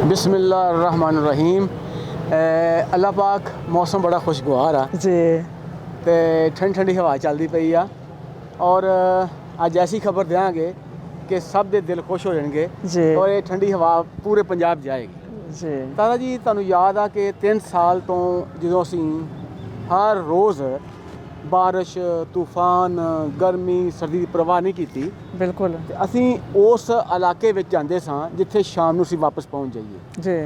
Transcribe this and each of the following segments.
बिस्मिल्लाहिर्रहमानिर्रहीम। अल्लाह पाक मौसम बड़ा खुशगवार आ जी ते ठंडी ठंडी हवा चलती पई आ और अज ऐसी खबर देंगे कि सब दे दिल खुश हो जाएंगे जी और ये ठंडी हवा पूरे पंजाब जाएगी। जी तारा जी तुहानू याद आ कि 3 साल तो जो असी हर रोज़ बारिश तूफान गर्मी सर्दी की परवाह नहीं की, बिल्कुल असी उस इलाके में जाते सां जिथे शाम नूं असी वापस पहुँच जाइए जी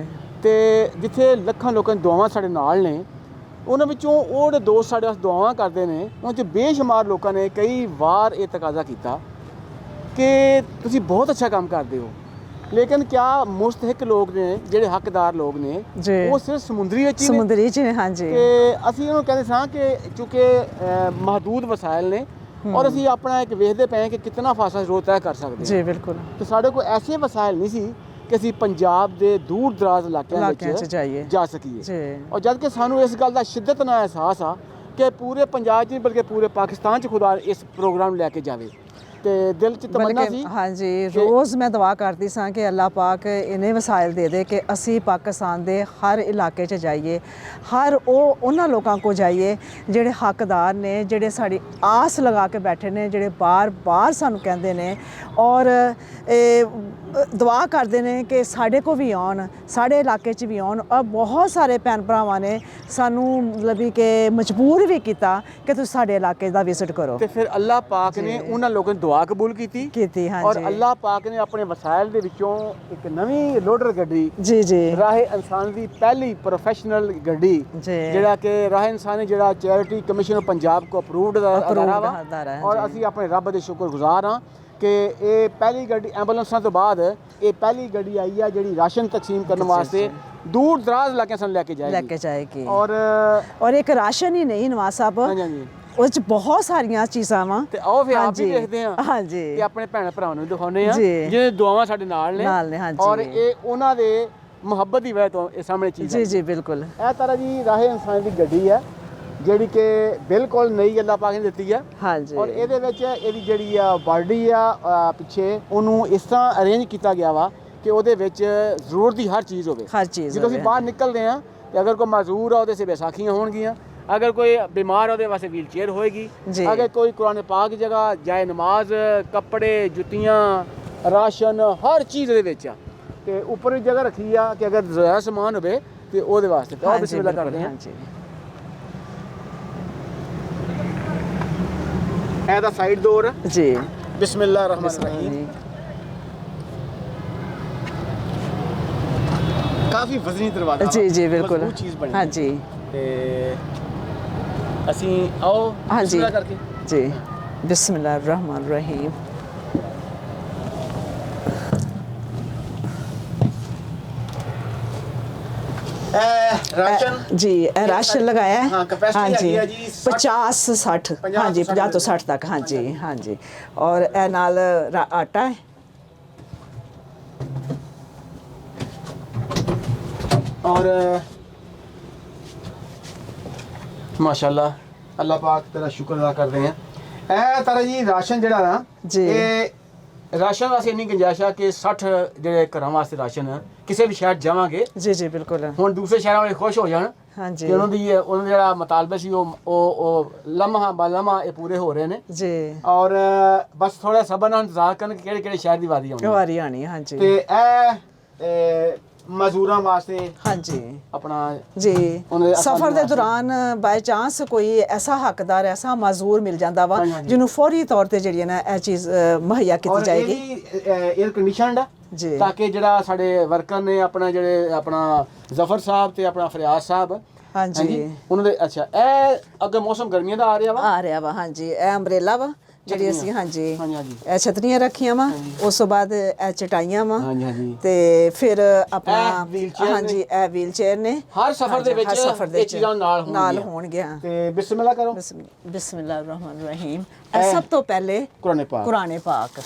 तो जिथे लखां लोगों दी दुआवां साडे नाल ने, उन्हां विचों ओह जिहड़े दोस्त साडे वास्ते दुआवां करदे ने उन्हां च बेशुमार लोगों ने कई वार ये तकाजा किया कि तुसीं बहुत अच्छा काम करदे हो, लेकिन क्या मुस्तहिक लोग ने जिहड़े हकदार लोग ने जी वो सिर्फ समुद्री विच ही ने समुद्री च हाँ जी कि असीं उन्होंने कहते सां कि चूँकि महदूद वसाइल ने और असीं अपना एक वेखदे पे कि कितना फासला रोज़ तय कर सकते हैं। जी बिल्कुल तो साढ़े कोल ऐसे वसाइल नहीं सी कि असीं पंजाब के दूर दराज इलाकों च जाइए जा सकीए जी और जद कि सानू इस गल का शिद्दत नाल एहसास आ कि पूरे पंजाब च बल्कि पूरे पाकिस्तान च खुदा इस प्रोग्राम लैके जावे ते दिल च तमन्ना सी। हाँ जी रोज़ मैं दुआ करती सां कि अल्लाह पाक इन्हें वसाइल दे दे कि असी पाकिस्तान दे हर इलाके च जाइए, हर उन्हां लोगों को जाइए जिहड़े हकदार ने, जिहड़े साड़ी आस लगा के बैठे ने, जिहड़े बार बार सानू कहंदे ने और दुआ करते हैं कि साढ़े को भी आउण, साढ़े इलाके च भी आउण। और बहुत सारे भैन भरावां ने सानू मतलब कि मजबूर भी किया कि तुसीं साढ़े इलाके दा विजिट करो। ते फिर अल्लाह पाक ने उन्हां लोगों की दुआ कबूल की हाँ और जी। अल्लाह पाक ने अपने वसाइल दे विचों एक नवीं लोडर गड्डी जी जी राहे इंसान की पहली प्रोफेशनल गड्डी जी जिहड़ा कि राहे इंसान ने जिहड़ा चैरिटी कमिशन ऑफ पंजाब को अप्रूवड अदारा वा अदारा है और जी। असीं अपने रब दे शुक्रगुजार हाँ कि ये पहली गड्डी एंबूलेंसां तो बाद ये पहली गड्डी आई है जिहड़ी राशन तकसीम करने वास्ते दूर दराज इलाके सन लेके जाएगी और एक राशन ही नहीं नवाज साहब, हाँ जी उस च बहुत सारियां चीज़ां वा ते आओ फिर हाँ आप भी जी। देखते हैं हाँ जी कि अपने भैन भरावां नूं दिखाउने आ जी। जिहदे दुआवां साडे नाल ने हाँ जी और ये उन्हां दे मुहब्बत की वजह तो ये सामने चीज़ जी जी बिल्कुल ਇਹ ਤਰ੍ਹਾਂ ਜੀ ਰਾਹੇ ਇਨਸਾਨ ਦੀ ਗੱਡੀ ਹੈ ਜਿਹੜੀ ਕਿ ਬਿਲਕੁਲ ਨਈ ਅੱਲਾਹ ਪਾਕ ਨੇ ਦਿੱਤੀ ਹੈ हाँ जी ਔਰ ਇਹਦੇ ਵਿੱਚ ਇਹਦੀ ਜਿਹੜੀ ਆ ਬਾਡੀ ਆ ਪਿੱਛੇ ਉਹਨੂੰ ਇਸ ਤਰ੍ਹਾਂ ਅਰੇਂਜ ਕੀਤਾ ਗਿਆ ਵਾ ਕਿ ਉਹਦੇ ਵਿੱਚ ਜ਼ਰੂਰਤ ਦੀ ਹਰ ਚੀਜ਼ ਹੋਵੇ। हर चीज़ ਜਦੋਂ ਅਸੀਂ ਬਾਹਰ ਨਿਕਲਦੇ ਆ ਤੇ ਅਗਰ ਕੋਈ ਮਾਜ਼ੂਰ ਆ ਉਹਦੇ ਸੇ ਵਿਸਾਖੀਆਂ ਹੋਣਗੀਆਂ, अगर कोई बीमार ਉਹਦੇ ਵਾਸਤੇ ਵੀਲ ਚੇਅਰ ਹੋਏਗੀ, अगर कोई कुरान पाक की जगह जाए नमाज कपड़े जुतियाँ राशन हर चीज़ ਉਹਦੇ ਵਿੱਚ ਆ ਤੇ ਉੱਪਰ ਵੀ ਜਗ੍ਹਾ ਰੱਖੀ ਆ ਕਿ ਅਗਰ ज़्यादा समान ਹੋਵੇ ਤੇ ਉਹਦੇ ਵਾਸਤੇ ਤਾਂ ਬਿਸਮਿਲ੍ਲਾ ਕਰਦੇ ਹਾਂ। ਇਹਦਾ ਸਾਈਡ ਡੋਰ जी ਬਿਸਮਿਲ੍ਲਾ ਰਹਿਮਾਨ ਰਹੀਮ। ਕਾਫੀ ਵਜ਼ਨੀ ਦਰਵਾਜ਼ਾ जी जी बिल्कुल ਮਜ਼ਬੂਤ ਚੀਜ਼ ਬਣੀ हाँ जी ਤੇ ਅਸੀਂ ਆਓ हाँ जी ਬਿਸਮਿਲ੍ਲਾ ਕਰਕੇ जी बिस्मिल्लाहिर्रहमानिर्रहीम। राशन जी राशन लगाया है हाँ, कैपेसिटी हाँ जी हैगी है जी 50-60 हाँ जी 50 तो 60 तक हाँ जी हाँ जी। और ए नाल आटा है और माशाल्लाह अल्लाह पाक तेरा शुक्र अदा करते हैं। ए तारा जी राशन जड़ा ना जी। ये राशन वास्ते इन्नी गुंजाइश है कि 60 ਜਿਹੜੇ ਘਰਾਂ ਵਾਸਤੇ ਰਾਸ਼ਨ ਕਿਸੇ ਵੀ ਸ਼ਹਿਰ ਜਾਵਾਂਗੇ जी जी बिल्कुल ਹੁਣ ਦੂਸਰੇ ਸ਼ਹਿਰਾਂ ਵਾਲੇ ਖੁਸ਼ ਹੋ ਜਾਣ हाँ जी ਕਿ ਉਹਨਾਂ ਦੀ ਉਹਨਾਂ ਦਾ ਜਿਹੜਾ ਮਤਾਲਬਾ ਸੀ ਉਹ ਲਮਹਾ ਬਲਮਾ ਇਹ ਪੂਰੇ ਹੋ ਰਹੇ ਨੇ जी ਔਰ ਬਸ ਥੋੜਾ ਸਬਰ ਨਾਲ ਇੰਤਜ਼ਾਰ ਕਰਨ ਕਿ ਕਿਹੜੇ ਕਿਹੜੇ ਸ਼ਹਿਰ ਦੀ ਵਾਰੀ ਆਉਣੀ वारी आनी हाँ जी ਤੇ ਇਹ ਮਜ਼ਦੂਰਾਂ ਵਾਸਤੇ हाँ जी ਆਪਣਾ जी उन्हें आसानी सफर के वास्ते। दौरान बाय चांस कोई ऐसा हकदार ऐसा माजूर मिल जाता वा हाँ जी, हाँ जी। जिन्होंने फौरी तौर पर जी ना यह चीज़ मुहैया की और जाएगी एयर कंडीशनड है जी ताकि जड़ा साडे वर्कर ने अपना जेडे अपना जफर साहब ते अपना फरियाद साहब हाँ जी उन्होंने अच्छा ए अगर मौसम गर्मियों का आ रहा वा आ रहा वा हाँ जी ए अम्ब्रेला वा ਜਿਹੜੀ ਅਸੀਂ ਹਾਂਜੀ हाँ जी हाँ जी ਇਹ ਛਤਰੀਆਂ ਰੱਖੀਆਂ ਵਾ ਉਸ ਤੋਂ ਬਾਅਦ ਇਹ ਚਟਾਈਆਂ ਵਾ हाँ जी हाँ जी ਤੇ ਫਿਰ ਆਪਣਾ wheelchair ਹਾਂਜੀ ਇਹ ਵੀਲ ਚੇਅਰ ਨੇ हर सफर दे विच ਹਰ ਸਫ਼ਰ ਦੇ ਇਹ ਚੀਜ਼ਾਂ ਨਾਲ ਹੋਣਗੀਆਂ ਤੇ ਬਿਸਮਿਲ੍ਲਾ ਕਰੋ ਬਿਸਮਿਲ੍ਲਾਹਿਰ ਰਹਿਮਾਨਿਰ ਰਹੀਮ। ਇਹ ਸਭ ਤੋਂ ਪਹਿਲੇ ਕੁਰਾਨ ਪਾਕ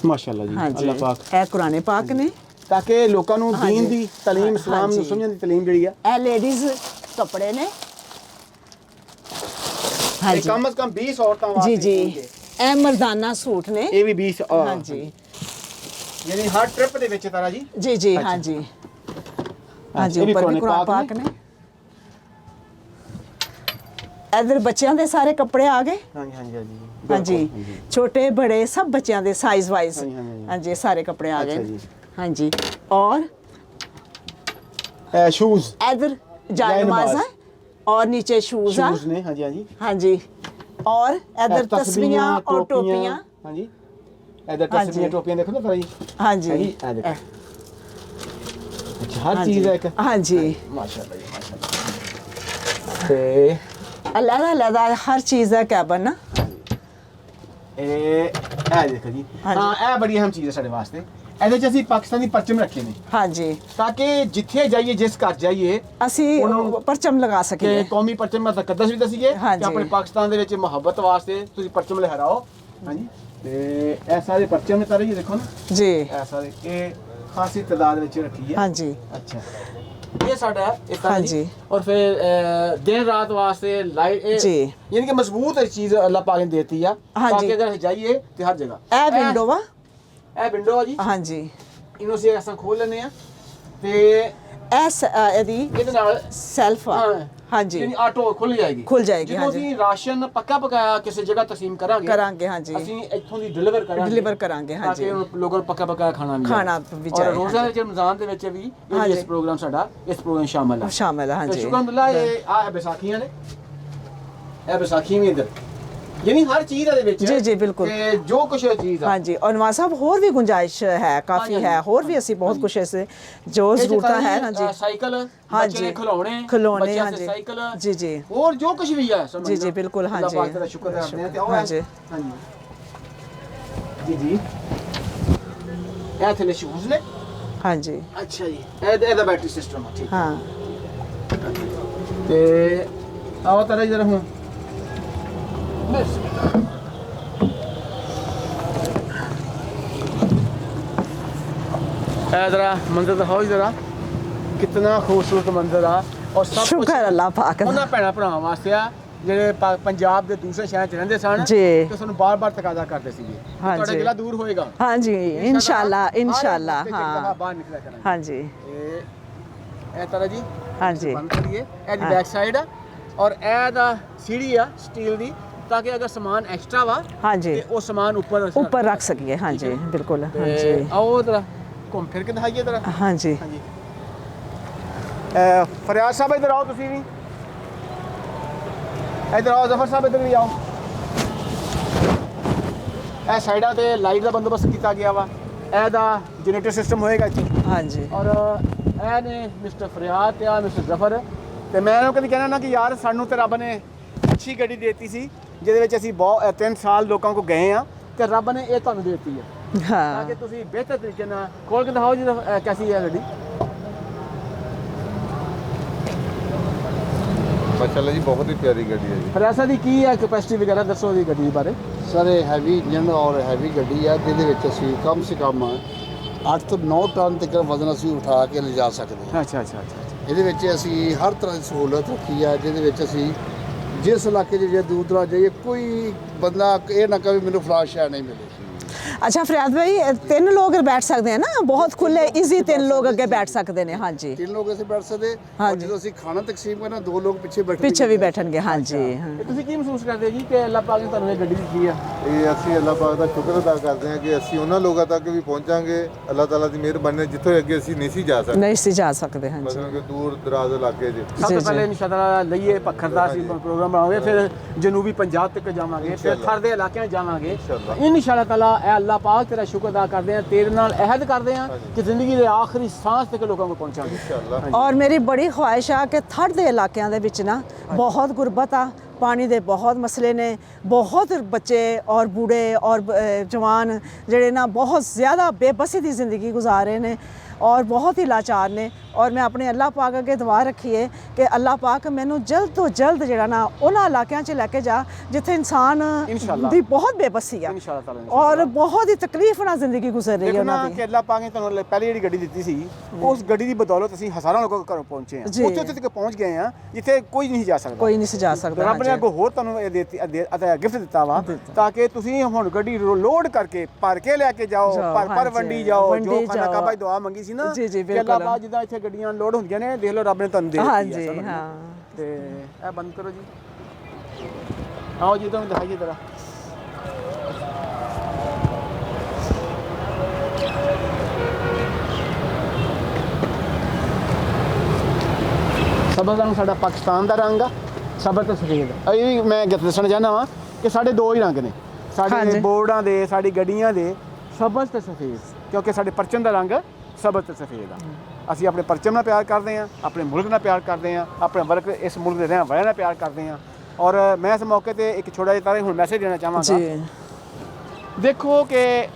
ਮਾਸ਼ਾਅੱਲਾ ਜੀ ਹਾਂਜੀ ਅੱਲਾਹ ਪਾਕ ਇਹ ਕੁਰਾਨ ਪਾਕ ਨੇ ਤਾਕਿ ਲੋਕਾਂ ਨੂੰ ਦੀਨ ਦੀ ਤਾਲੀਮ ਇਸਲਾਮ ਨੂੰ ਸਮਝਣ ਦੀ ਤਾਲੀਮ ਜਿਹੜੀ ਆ ਇਹ ਲੇਡੀਜ਼ ਕੱਪੜੇ ਨੇ हाँ ये जी कम से कम 20 औरतों जी वास्ते जी होंगे। ਇਹ ਮਰਦਾਨਾ ਸੂਟ ਨੇ ਇਹ ਵੀ 20 ਹਾਂਜੀ ਯਾਨੀ ਹਰ ਟ੍ਰਿਪ ਦੇ ਵਿੱਚ ਤਾਰਾ ਜੀ ਜੀ ਜੀ ਹਾਂਜੀ ਹਾਂਜੀ ਇਹ ਵੀ ਉੱਪਰ ਵੀ ਕੁਰਾਨ ਕੁਰਾਨ ਪਾਕ ਪਾਕ ਨੇ ਇਧਰ ਬੱਚਿਆਂ ਦੇ ਸਾਰੇ ਕੱਪੜੇ ਆ ਗਏ ਹਾਂਜੀ ਹਾਂਜੀ ਹਾਂਜੀ ਹਾਂਜੀ ਛੋਟੇ ਬੜੇ ਸਭ ਬੱਚਿਆਂ ਦੇ ਸਾਈਜ਼ ਵਾਈਜ਼ ਹਾਂਜੀ, ਹਾਂਜੀ। ਹਾਂਜੀ ਇਹ ਸਾਰੇ ਕੱਪੜੇ ਆ ਅੱਛਾ ਗਏ ਜੀ। ਹਾਂਜੀ ਔਰ शूज इधर जाए नमाज है और नीचे शूज है शूज ने हाँ जी हाँ जी हाँ जी और इधर तस्वीरें और टोपियां हाँ जी इधर हाँ जी। तस्वीरें टोपियां देखो ना जरा जी हाँ है जी जी, आ देखो। अच्छा, हर हाँ चीज जी। है एक हाँ जी माशाल्लाह जी माशाल्लाह ते अलग अलग हर चीज़ है कैबन ना ਇਹ ਦੇਖੋ ਜੀ हाँ ਹਾਂ ਇਹ ਬੜੀ ਅਹਿਮ ਚੀਜ਼ ਹੈ ਸਾਡੇ ਵਾਸਤੇ ਇਹਦੇ ਚ ਅਸੀਂ ਪਾਕਿਸਤਾਨੀ ਪਰਚਮ ਰੱਖੇ ਨੇ हाँ जी ਤਾਂ ਕਿ ਜਿੱਥੇ ਜਾਈਏ ਜਿਸ ਘਰ ਜਾਈਏ ਅਸੀਂ ਉਹਨੂੰ- ਪਰਚਮ ਲਗਾ ਕਿ ਸਕੀਏ ਕੌਮੀ ਪਰਚਮ ਮੈਂ ਤਕੱਦਸ ਵੀ ਦਸੀਏ हाँ ਕਿ जी। ਆਪਣੇ ਪਾਕਿਸਤਾਨ ਦੇ ਵਿੱਚ ਮੁਹੱਬਤ ਵਾਸਤੇ ਤੁਸੀਂ ਪਰਚਮ ਲਹਿਰਾਓ ਹਾਂਜੀ ਤੇ ਇਹ ਸਾਰੇ ਪਰਚਮ ਨੇ ਤਾਰੇ ਜੀ ਦੇਖੋ ਨਾ जी ਇਹ ਸਾਰੇ ਇਹ ਖਾਸੀ ਤਾਦਾਦ ਵਿੱਚ ਰੱਖੀ ਹੈ हाँ जी ਅੱਛਾ ਇਹ ਸਾਡਾ ਇੱਕ हाँ ਹਾਂਜੀ जी। ਔਰ ਫਿਰ ਦਿਨ ਰਾਤ ਵਾਸਤੇ ਲਾਈਟ जी। ਯਾਨੀ ਕਿ ਮਜ਼ਬੂਤ ਇਹ ਚੀਜ਼ ਅੱਲਾਹ ਪਾਕ ਨੇ ਦੇਤੀ ਆ हाँ ਤਾਂ जी। ਕਿ ਅਗਰ ਅਸੀਂ ਜਾਈਏ ਤੇ ਹਰ ਜਗ੍ਹਾ ਇਹ ਵਿੰਡੋ ਵਾ ਇਹ ਵਿੰਡੋ ਆ ਜੀ हाँ जी ਇਹਨੂੰ ਅਸੀਂ ਅਸਾਂ ਖੋਲ ਲੈਨੇ ਆ ਤੇ ਇਹਦੀ ਇਹਦੇ ਨਾਲ ਸੈਲਫ ਆ हाँ जी ਯਾਨੀ ਆਟੋ ਖੁੱਲ ਜਾਏਗੀ ਖੁੱਲ ਜਾਏਗੀ, ਜਦੋਂ हाँ जी। ਅਸੀਂ ਰਾਸ਼ਨ ਪੱਕਾ ਪਕਾਇਆ ਕਿਸੇ ਜਗ੍ਹਾ ਤਕਸੀਮ ਕਰਾਂਗੇ ਕਰਾਂਗੇ हाँ जी ਅਸੀਂ ਇੱਥੋਂ ਦੀ ਡਿਲੀਵਰ ਕਰਾਂਗੇ ਡਿਲੀਵਰ ਕਰਾਂਗੇ हाँ ਤਾਂ जी ਕਿ ਲੋਕਾਂ ਨੂੰ ਪੱਕਾ ਪਕਾਇਆ ਖਾਣਾ ਮਿਲੇ ਖਾਣਾ ਵੀ ਔਰ ਜਾਏ, ਰੋਜ਼ਾ हाँ ਦੇ ਰਮਜ਼ਾਨ ਦੇ ਵਿੱਚ ਵੀ हाँ ਇਹ जी। ਇਸ ਪ੍ਰੋਗਰਾਮ ਸਾਡਾ ਇਸ ਪ੍ਰੋਗਰਾਮ ਸ਼ਾਮਲ ਹੈ ਸ਼ਾਮਿਲ ਹੈ हाँ ਤੇ जी ਸ਼ੁਕਰਅਲlah ਇਹ ਆ ਵਿਸਾਖੀਆਂ ਨੇ ਇਹ ਵਿਸਾਖੀ ਵੀ ਇੱਧਰ ਯਾਨੀ ਹਰ ਚੀਜ਼ ਦੇ ਵਿੱਚ ਜੀ, ਜੀ, ਬਿਲਕੁਲ। ਤੇ ਜੋ ਕੁਛ ਇਹ ਚੀਜ਼ ਆ हाँ जी और नवाज साहब और भी गुंजाइश है काफ़ी हाँ जी, है हाँ और भी ऐसी बहुत कुछ ऐसे जो ਇਹ 'ਚ ज़रूरत ਸਾਰੀ, है हाँ जी ਸਾਈਕਲ हाँ ਬੱਚੇ जी ਦੇ ਖਿਡੌਣੇ खिलौने ਬੱਚਿਆਂ हाँ ਦੇ जी ਸਾਈਕਲ जी जी ਹੋਰ ਜੋ ਕੁਝ ਵੀ ਹੈ ਸਮਝ जी, ਲਓ। जी, बिल्कुल, हाँ ਅੱਲਾਹ जी। ਪਾਕ ਦਾ ਸ਼ੁਕਰ ਕਰਦੇ ਹਾਂ ਤੇ ਉਹ हाँ ਹੈ जी। ਹਾਂਜੀ ਜੀ ਜੀ ਇਹ ਥਲੇ ਸ਼ੂਜ਼ ਨੇ हाँ जी ਅੱਛਾ ਜੀ ਇਹਦਾ ਬੈਟਰੀ ਸਿਸਟਮ ਆ ਠੀਕ हाँ ਤੇ ਆਓ ਤਾਰਾ ਜਰਾ ਹੁਣ ਬਸ ਇਹ ਜਰਾ ਮੰਜ਼ਰ ਦਿਖਾਓ ਜਰਾ ਕਿੰਨਾ ਖੂਬਸੂਰਤ ਮੰਜ਼ਰ ਆ ਔਰ ਸਭ ਕੁਛ शुक्र अल्लाह पाक का। ਉਹਨਾਂ ਭੈਣਾਂ ਭਰਾਵਾਂ ਵਾਸਤੇ ਆ ਜਿਹੜੇ ਪੰਜਾਬ ਦੇ ਦੂਸਰੇ ਸ਼ਹਿਰਾਂ 'ਚ ਰਹਿੰਦੇ ਸਨ ਜੀ। ਤੇ ਸਾਨੂੰ ਬਾਰ-ਬਾਰ ਤਕਾਜ਼ਾ ਕਰਦੇ ਸੀਗੇ ਕਿ ਹਾਂ ਤੁਹਾਡਾ ਜੀ। ਗਿਲਾ ਦੂਰ ਹੋਏਗਾ हाँ जी इंशाल्लाह इंशाल्लाह ਹਰ ਹਫ਼ਤੇ 'ਚ ਇੱਕ ਦਫ਼ਾ हाँ ਬਾਹਰ ਨਿਕਲਿਆ ਕਰਾਂਗੇ हाँ जी ਇਹ ਤਾਰਾ ਜੀ हाँ जी ਬੰਦ ਕਰੀਏ ਇਹਦੀ ਹਾਂ। ਬੈਕ ਸਾਈਡ ਆ ਔਰ ਇਹ ਦਾ ਸੀੜੀ ਆ ਸਟੀਲ ਦੀ ਤਾਂ ਕਿ ਅਗਰ ਸਮਾਨ ਐਕਸਟਰਾ ਵਾ हाँ जी ਤੇ ਉਹ ਸਮਾਨ ਉੱਪਰ ਅਸੀਂ ऊपर रख सकिए हाँ जी बिल्कुल हाँ ਤੇ जी ਆਓ ਜਰਾ ਘੁੰਮ ਫਿਰ ਕੇ ਦਿਖਾਈਏ ਜਰਾ हाँ जी ਹਾਂਜੀ ਫਰਿਆਦ ਸਾਹਿਬ ਇੱਧਰ ਆਓ ਤੁਸੀਂ ਵੀ ਇੱਧਰ ਆਓ ਜ਼ਫਰ ਸਾਹਿਬ ਇੱਧਰ ਵੀ ਆਓ ਇਹ ਸਾਈਡਾਂ ਤੇ ਲਾਈਟ ਦਾ ਬੰਦੋਬਸਤ ਕੀਤਾ ਗਿਆ ਵਾ ਇਹਦਾ ਜਨਰੇਟਰ ਸਿਸਟਮ ਹੋਏਗਾ ਇੱਥੇ हाँ जी ਔਰ ਇਹ ਨੇ ਮਿਸਟਰ ਫਰਿਆਦ ਤੇ ਆ ਮਿਸਟਰ ਜ਼ਫਰ ਤੇ ਮੈਂ ਇਹਨਾਂ ਨੂੰ ਕਦੀ ਕਹਿਣਾ ਨਾ ਕਿ ਯਾਰ ਸਾਨੂੰ ਤੇ ਰੱਬ ਨੇ ਅੱਛੀ ਗੱਡੀ ਦੇਤੀ ਸੀ ਜਿਹਦੇ ਵਿੱਚ ਅਸੀਂ ਬਹੁਤ 3 ਸਾਲ ਲੋਕਾਂ ਕੋ ਗਏ ਆ ਤੇ ਰੱਬ ਨੇ ਇਹ ਤੁਹਾਨੂੰ ਦੇਤੀ ਹੈ ਤਾਂ हाँ ਕਿ ਤੁਸੀਂ ਬਿਹਤਰ ਤਰੀਕੇ ਨਾਲ ਖੋਲ ਕੇ ਦਿਖਾਓ ਜੀ ਕੈਸੀ ਹੈ ਗੱਡੀ ਮਾਸ਼ਾਅੱਲਾ ਜੀ ਬਹੁਤ ਹੀ ਪਿਆਰੀ ਗੱਡੀ ਹੈ ਜੀ ਫਰਿਆਦ ਦੀ ਕੀ ਹੈ ਕੈਪੈਸਿਟੀ ਵਗੈਰਾ ਦੱਸੋ ਦੀ ਗੱਡੀ ਬਾਰੇ ਸਰ ਇਹ ਹੈਵੀ ਇੰਜਨ ਔਰ ਹੈਵੀ ਗੱਡੀ ਆ ਜਿਹਦੇ ਵਿੱਚ ਅਸੀਂ ਕਮ ਸੇ ਕਮ 8 ਤੋਂ 9 ਟਨ ਤੱਕ ਵਜ਼ਨ ਅਸੀਂ ਉਠਾ ਕੇ ਲਿਜਾ ਸਕਦੇ ਹਾਂ ਅੱਛਾ ਅੱਛਾ ਅੱਛਾ ਇਹਦੇ ਵਿੱਚ ਅਸੀਂ ਹਰ ਤਰ੍ਹਾਂ ਦੀ ਸਹੂਲਤ ਰੱਖੀ ਆ ਜਿਹਦੇ ਵਿੱਚ ਅਸੀਂ ਜਿਸ ਇਲਾਕੇ 'ਚ ਜੇ ਦੂਰ ਦਰਾਜ ਜਾਈਏ ਕੋਈ ਬੰਦਾ ਇਹ ਨਾ ਕਹੇ ਮੈਨੂੰ ਫਲਾਸ਼ ਸ਼ੈ ਨਹੀਂ ਮਿਲੀ अच्छा फरियाद भाई 3 लोग बैठ सकते हैं ना बहुत खुले इजी 3 लोग अगे बैठ सकते हैं हाँ जी ਤਿੰਨ ਲੋਕ ਅਸੀਂ ਬੈਠ ਸਕਦੇ ਹਾਂ ਔਰ ਜੀ। ਜਦੋਂ ਅਸੀਂ ਖਾਣਾ ਤਕਸੀਮ ਕਰਨਾ 2 ਲੋਕ ਪਿੱਛੇ ਬੈਠੇ पीछे भी बैठेंगे हाँ जी हाँ ਇਹ ਤੁਸੀਂ ਕੀ ਮਹਿਸੂਸ ਕਰਦੇ ਜੀ ਕਿ ਅੱਲਾਹ ਪਾਕ ਨੇ ਤੁਹਾਨੂੰ ਇਹ ਗੱਡੀ ਦਿੱਤੀ ਆ ਇਹ ਅਸੀਂ ਅੱਲਾਹ ਪਾਕ ਦਾ ਸ਼ੁਕਰ ਅਦਾ ਕਰਦੇ ਹਾਂ ਕਿ ਅਸੀਂ ਉਹਨਾਂ ਲੋਕਾਂ ਤੱਕ ਵੀ ਪਹੁੰਚਾਂਗੇ ਅੱਲਾਹ ਤਾਲਾ ਦੀ ਮਿਹਰਬਾਨੀ ਨਾਲ ਜਿੱਥੇ ਅੱਗੇ ਅਸੀਂ ਨਹੀਂ ਸੀ ਜਾ ਸਕਦੇ नहीं सी जा सकते हाँ जी ਮਤਲਬ ਕਿ ਦੂਰ ਦਰਾਜ਼ ਇਲਾਕੇ 'ਚ ਸਭ ਤੋਂ ਜੀ। ਪਹਿਲੇ ਇਨਸ਼ਾਅੱਲਾ ਲਈਏ ਪੱਖਰ ਦਾ ਅਸੀਂ ਪ੍ਰੋਗਰਾਮ ਬਣਾਵਾਂਗੇ ਫਿਰ ਜਨੂਬੀ ਪੰਜਾਬ ਤੱਕ ਜਾਵਾਂਗੇ ਫਿਰ ਇਨਸ਼ਾਅੱਲਾ। ਥਰ ਦੇ ਇਲਾਕਿਆਂ 'ਚ ਜਾਵਾਂਗੇ ਇਨਸ਼ਾਅੱਲਾ। ਇਨਸ਼ਾਅੱਲਾ ਤਾਲਾ ਇਹ ਅੱਲਾਹ ਪਾਕ ਤੇਰਾ ਸ਼ੁਕਰ ਅਦਾ ਕਰਦੇ ਆ ਤੇਰੇ ਨਾਲ ਅਹਿਦ ਕਰਦੇ ਆ ਕਿ ਜ਼ਿੰਦਗੀ ਦੇ ਆਖਰੀ ਸਾਹ ਤੱਕ ਲੋਕਾਂ ਕੋਲ ਪਹੁੰਚਾਂਗੇ ਇਨਸ਼ਾਅੱਲਾ ਔਰ ਮੇਰੀ ਬੜੀ ਖੁਆਇਸ਼ ਆ ਕਿ ਥੜ ਦੇ ਇਲਾਕਿਆਂ ਦੇ ਵਿੱਚ ਨਾ ਬਹੁਤ ਗੁਰਬਤ ਆ ਪਾਣੀ ਦੇ ਬਹੁਤ ਮਸਲੇ ਨੇ ਬਹੁਤ ਬੱਚੇ ਔਰ ਬੂੜੇ ਔਰ ਜਵਾਨ ਜਿਹੜੇ ਨਾ ਬਹੁਤ ਜ਼ਿਆਦਾ ਬੇਬਸੀ ਦੀ ਜ਼ਿੰਦਗੀ ਗੁਜ਼ਾਰ ਰਹੇ ਨੇ ਔਰ ਬਹੁਤ ਹੀ ਲਾਚਾਰ ਨੇ। ਔਰ ਮੈਂ ਆਪਣੇ ਅੱਲਾਹ ਪਾਕ ਅੱਗੇ ਦੁਆ ਰੱਖੀ ਹੈ ਕਿ ਅੱਲਾਹ ਪਾਕ ਮੈਨੂੰ ਜਲਦ ਤੋਂ ਜਲਦ ਜਿਹੜਾ ਨਾ ਉਹਨਾਂ ਇਲਾਕਿਆਂ 'ਚ ਲੈ ਕੇ ਜਾ ਜਿੱਥੇ ਇਨਸਾਨ ਦੀ ਬਹੁਤ ਬੇਬਸੀ ਆ इंशाअल्लाह ताला ਔਰ ਬਹੁਤ ਹੀ ਤਕਲੀਫ ਨਾਲ ਜ਼ਿੰਦਗੀ ਗੁਜ਼ਰ ਰਹੀ ਹੈ देखो ना ਉਹਨਾਂ ਦੀ। कि अल्लाह पाक ने ਤੁਹਾਨੂੰ ਪਹਿਲੀ ਜਿਹੜੀ ਗੱਡੀ ਦਿੱਤੀ ਸੀ ਉਸ ਗੱਡੀ ਦੀ ਬਦੌਲਤ ਅਸੀਂ ਹਜ਼ਾਰਾਂ ਲੋਕਾਂ ਘਰ ਪਹੁੰਚੇ ਹਾਂ, ਜੀ। ਉੱਥੇ ਤੱਕ ਪਹੁੰਚ ਗਏ ਹਾਂ ਜਿੱਥੇ ਕੋਈ ਨਹੀਂ ਜਾ ਸਕਦਾ। ਕੋਈ ਨਹੀਂ ਸੀ ਜਾ ਸਕਦਾ। ਰੱਬ ਨੇ ਅੱਗੋਂ ਹੋਰ ਤੁਹਾਨੂੰ ਇਹ ਗਿਫਟ ਦਿੱਤਾ ਵਾ ਤਾਂ ਕਿ ਤੁਸੀਂ ਹੁਣ ਗੱਡੀ ਲੋਡ ਕਰਕੇ ਭਰ ਕੇ ਲੈ ਕੇ ਜਾਓ, ਭਰ ਵੰਡੀ ਜਾਓ। ਜੋ ਖਾਨਾ ਕਾਬਾ ਦੀ ਦੁਆ ਮੰਗੀ ਸੀ ਨਾ ਕਿ ਅੱਲਾਹ ਪਾਕ ਜਿੱਦਾਂ ਇੱਥੇ ਗੱਡੀਆਂ ਲੋਡ ਹੁੰਦੀਆਂ ਨੇ, ਦੇਖ ਲਓ ਰੱਬ ਨੇ ਤੁਹਾਨੂੰ ਦੇ ਦਿੱਤੀ ਹੈ। ਹਾਂਜੀ ਹਾਂ। ਤੇ ਇਹ ਬੰਦ ਕਰੋ ਜੀ, ਆਓ ਜੀ ਤੁਹਾਨੂੰ ਦਿਖਾਈਏ ਜਰਾ। ਸਬਜ਼ ਰੰਗ ਸਾਡਾ ਪਾਕਿਸਤਾਨ ਦਾ ਰੰਗ ਆ, ਸਬਜ਼ ਤੇ ਸਫੇਦ। ਇਹ ਵੀ ਮੈਂ ਦੱਸਣਾ ਚਾਹੁੰਦਾ ਵਾਂ ਕਿ ਸਾਡੇ ਦੋ ਹੀ ਰੰਗ ਨੇ, ਸਾਡੇ ਬੋਰਡਾਂ ਦੇ, ਸਾਡੀ ਗੱਡੀਆਂ ਦੇ, ਸਬਜ਼ ਤੇ ਸਫੇਦ, ਕਿਉਂਕਿ ਸਾਡੇ ਪਰਚਮ ਦਾ ਰੰਗ ਸਬਜ਼ ਤੇ ਸਫੇਦ ਆ। ਅਸੀਂ ਆਪਣੇ ਪਰਚਮ ਨਾਲ ਪਿਆਰ ਕਰਦੇ ਹਾਂ, ਆਪਣੇ ਮੁਲਕ ਨਾਲ ਪਿਆਰ ਕਰਦੇ ਹਾਂ, ਆਪਣੇ ਵਰਕ ਇਸ ਮੁਲਕ ਦੇ ਰਹਿਣ ਵਾਲਿਆਂ ਨਾਲ ਪਿਆਰ ਕਰਦੇ ਹਾਂ। ਔਰ ਮੈਂ ਇਸ ਮੌਕੇ ਤੇ ਇੱਕ ਛੋਟਾ ਜਿਹਾ ਹੁਣ ਮੈਸੇਜ ਦੇਣਾ ਚਾਹਾਂਗਾ। ਦੇਖੋ ਕਿ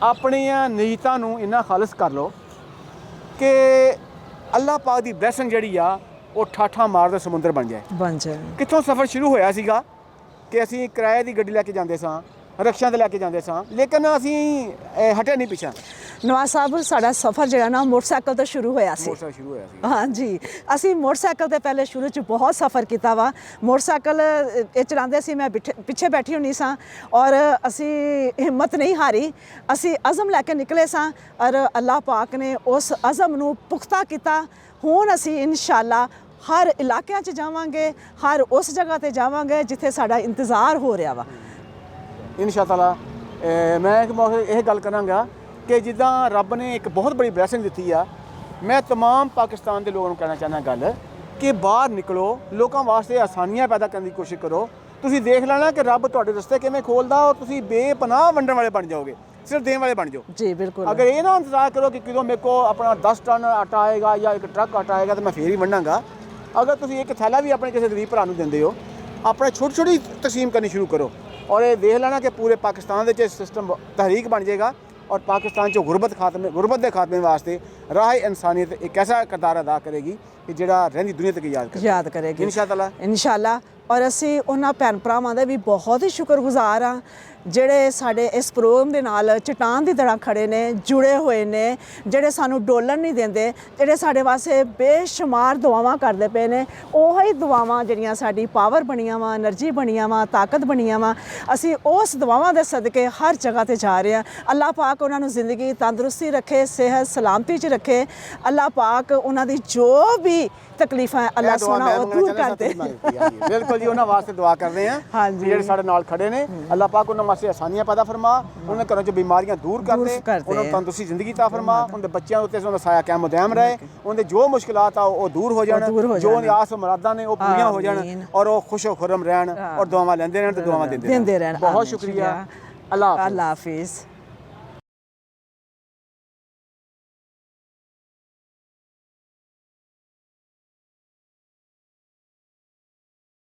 ਆਪਣੀਆਂ ਨੀਅਤਾਂ ਨੂੰ ਇੰਨਾ ਖਾਲਸ ਕਰ ਲਓ ਕਿ ਅੱਲਾਹ ਪਾਕ ਦੀ ਬਲੈਸਿੰਗ ਜਿਹੜੀ ਆ ਉਹ ਠਾਠਾਂ ਮਾਰਦਾ ਸਮੁੰਦਰ ਬਣ ਜਾਏ। ਕਿੱਥੋਂ ਸਫ਼ਰ ਸ਼ੁਰੂ ਹੋਇਆ ਸੀਗਾ ਕਿ ਅਸੀਂ ਕਿਰਾਏ ਦੀ ਗੱਡੀ ਲੈ ਕੇ ਜਾਂਦੇ ਸਾਂ, ਰਕਸ਼ਿਆਂ ਤੇ ਲੈ ਕੇ ਜਾਂਦੇ ਸਾਂ, ਲੇਕਿਨ ਅਸੀਂ ਹਟੇ ਨਹੀਂ ਪਿੱਛੇ। ਨਵਾਜ਼ ਸਾਹਿਬ ਸਾਡਾ ਸਫ਼ਰ ਜਿਹੜਾ ਨਾ ਮੋਟਰਸਾਈਕਲ ਤੋਂ ਸ਼ੁਰੂ ਹੋਇਆ ਸੀ। ਹਾਂਜੀ, ਅਸੀਂ ਮੋਟਰਸਾਈਕਲ ਤੇ ਪਹਿਲੇ ਸ਼ੁਰੂ 'ਚ ਬਹੁਤ ਸਫ਼ਰ ਕੀਤਾ ਵਾ। ਮੋਟਰਸਾਈਕਲ ਇਹ ਚਲਾਉਂਦੇ ਸੀ, ਮੈਂ ਪਿੱਛੇ ਬੈਠੀ ਹੁੰਦੀ ਸਾਂ ਔਰ ਅਸੀਂ ਹਿੰਮਤ ਨਹੀਂ ਹਾਰੀ, ਅਸੀਂ ਅਜ਼ਮ ਲੈ ਕੇ ਨਿਕਲੇ ਸਾਂ ਔਰ ਅੱਲਾਹ ਪਾਕ ਨੇ ਉਸ ਅਜ਼ਮ ਨੂੰ ਪੁਖਤਾ ਕੀਤਾ। ਹੁਣ ਅਸੀਂ ਇਨਸ਼ਾਅੱਲਾ ਹਰ ਇਲਾਕਿਆਂ 'ਚ ਜਾਵਾਂਗੇ, ਹਰ ਉਸ ਜਗ੍ਹਾ ਤੇ ਜਾਵਾਂਗੇ ਜਿੱਥੇ ਸਾਡਾ ਇੰਤਜ਼ਾਰ ਹੋ ਰਿਹਾ ਵਾ। ਇਨਸ਼ਾਅੱਲਾ ਮੈਂ ਇੱਕ ਮੌਕੇ ਇਹ ਗੱਲ ਕਰਾਂਗਾ ਕਿ ਜਿੱਦਾਂ ਰੱਬ ਨੇ ਇੱਕ ਬਹੁਤ ਬੜੀ ਬਲੈਸਿੰਗ ਦਿੱਤੀ ਆ, ਮੈਂ ਤਮਾਮ ਪਾਕਿਸਤਾਨ ਦੇ ਲੋਕਾਂ ਨੂੰ ਕਹਿਣਾ ਚਾਹੁੰਦਾ ਗੱਲ ਕਿ ਬਾਹਰ ਨਿਕਲੋ, ਲੋਕਾਂ ਵਾਸਤੇ ਆਸਾਨੀਆਂ ਪੈਦਾ ਕਰਨ ਦੀ ਕੋਸ਼ਿਸ਼ ਕਰੋ। ਤੁਸੀਂ ਦੇਖ ਲੈਣਾ ਕਿ ਰੱਬ ਤੁਹਾਡੇ ਰਸਤੇ ਕਿਵੇਂ ਖੋਲਦਾ ਔਰ ਤੁਸੀਂ ਬੇਪਨਾਹ ਵੰਡਣ ਵਾਲੇ ਬਣ ਜਾਓਗੇ, ਸਿਰਫ ਦੇਣ ਵਾਲੇ ਬਣ ਜਾਓ। ਜੀ ਬਿਲਕੁਲ। ਅਗਰ ਇਹ ਨਾ ਇੰਤਜ਼ਾਰ ਕਰੋ ਕਿ ਕਦੋਂ ਮੇਰੇ ਕੋ ਆਪਣਾ 10 ਟਨ ਆਟਾ ਆਏਗਾ ਜਾਂ ਇੱਕ ਟਰੱਕ ਆਟਾ ਆਏਗਾ ਤਾਂ ਮੈਂ ਫੇਰ ਹੀ ਵੰਡਾਂਗਾ। ਅਗਰ ਤੁਸੀਂ ਇੱਕ ਥੈਲਾ ਵੀ ਆਪਣੇ ਕਿਸੇ ਗਰੀਬ ਭਰਾ ਨੂੰ ਦਿੰਦੇ ਹੋ, ਆਪਣੇ ਛੋਟੀ ਛੋਟੀ ਤਕਸੀਮ ਕਰਨੀ ਸ਼ੁਰੂ ਕਰੋ ਔਰ ਇਹ ਦੇਖ ਲੈਣਾ ਕਿ ਪੂਰੇ ਪਾਕਿਸਤਾਨ ਦੇ ਵਿੱਚ ਸਿਸਟਮ ਤਹਿਰੀਕ ਬਣ ਜਾਏਗਾ ਔਰ ਪਾਕਿਸਤਾਨ 'ਚੋਂ ਗੁਰਬਤ ਦੇ ਖਾਤਮੇ ਵਾਸਤੇ ਰਾਹ ਇਨਸਾਨੀਅਤ ਇੱਕ ਐਸਾ ਕਿਰਦਾਰ ਅਦਾ ਕਰੇਗੀ ਕਿ ਜਿਹੜਾ ਰਹਿੰਦੀ ਦੁਨੀਆ ਤੱਕ ਯਾਦ ਕਰੇਗੀ ਇਨਸ਼ਾਅੱਲਾ। ਔਰ ਅਸੀਂ ਉਹਨਾਂ ਭੈਣ ਭਰਾਵਾਂ ਦੇ ਵੀ ਬਹੁਤ ਹੀ ਸ਼ੁਕਰਗੁਜ਼ਾਰ ਹਾਂ ਜਿਹੜੇ ਸਾਡੇ ਇਸ ਪ੍ਰੋਗਰਾਮ ਦੇ ਨਾਲ ਚਟਾਨ ਦੀ ਤਰ੍ਹਾਂ ਖੜੇ ਨੇ, ਜੁੜੇ ਹੋਏ ਨੇ, ਜਿਹੜੇ ਸਾਨੂੰ ਡੋਲਣ ਨਹੀਂ ਦਿੰਦੇ, ਜਿਹੜੇ ਸਾਡੇ ਵਾਸਤੇ ਬੇਸ਼ੁਮਾਰ ਦੁਆਵਾਂ ਕਰਦੇ ਪਏ ਨੇ। ਉਹੀ ਦੁਆਵਾਂ ਜਿਹੜੀਆਂ ਸਾਡੀ ਪਾਵਰ ਬਣੀਆਂ ਵਾ, એનર્ਜੀ ਬਣੀਆਂ ਵਾ, ਤਾਕਤ ਬਣੀਆਂ ਵਾ। ਅਸੀਂ ਉਸ ਦੁਆਵਾਂ ਦੇ ਸਦਕੇ ਹਰ ਜਗ੍ਹਾ ਤੇ ਜਾ ਰਹੇ ਹਾਂ। ਅੱਲਾਹ ਪਾਕ ਉਹਨਾਂ ਨੂੰ ਜ਼ਿੰਦਗੀ ਤੰਦਰੁਸਤੀ ਰੱਖੇ, ਸਿਹਤ ਸਲਾਮਤੀ 'ਚ ਰੱਖੇ। ਅੱਲਾਹ ਪਾਕ ਉਹਨਾਂ ਦੀ ਜੋ ਵੀ ਤਕਲੀਫਾਂ ਅੱਲਾਹ ਸੋਹਣਾ ਉਹ ਦੂਰ ਕਰਦੇ। ਬਿਲਕੁਲ ਜੀ, ਉਹਨਾਂ ਵਾਸਤੇ ਦੁਆ ਕਰਦੇ ਹਾਂ ਜਿਹੜੇ ਸਾਡੇ ਨਾਲ ਖੜੇ ਨੇ। ਅੱਲਾਹ ਪਾਕ ਉਹਨਾਂ ਵਾਸਤੇ ਆਸਾਨੀਆਂ ਪੈਦਾ ਫਰਮਾ, ਉਹਨਾਂ ਘਰਾਂ 'ਚ ਬਿਮਾਰੀਆਂ ਦੂਰ ਕਰਦੇ, ਉਹਨਾਂ ਨੂੰ ਤੰਦਰੁਸਤੀ ਜ਼ਿੰਦਗੀ ਤਾ ਫਰਮਾ, ਉਹਨਾਂ ਦੇ ਬੱਚਿਆਂ ਉੱਤੇ ਉਹਨਾਂ ਦਾ ਸਾਇਆ ਕਾਇਮ ਦائم ਰਹੇ, ਉਹਨਾਂ ਦੇ ਜੋ ਮੁਸ਼ਕਿਲਾਤ ਆ ਉਹ ਦੂਰ ਹੋ ਜਾਣ, ਜੋ ਆਸ ਮੁਰਾਦਾਂ ਨੇ ਉਹ ਪੂਰੀਆਂ ਹੋ ਜਾਣ ਔਰ ਉਹ ਖੁਸ਼ੋ ਖੁਰਮ ਰਹਿਣ ਔਰ ਦੁਆਵਾਂ ਲੈਂਦੇ ਰਹਿਣ ਤੇ ਦੁਆਵਾਂ ਦਿੰਦੇ ਰਹਿਣ। ਬਹੁਤ ਸ਼ੁਕਰੀਆ। ਅੱਲਾਹ ਹਾਫਿਜ਼।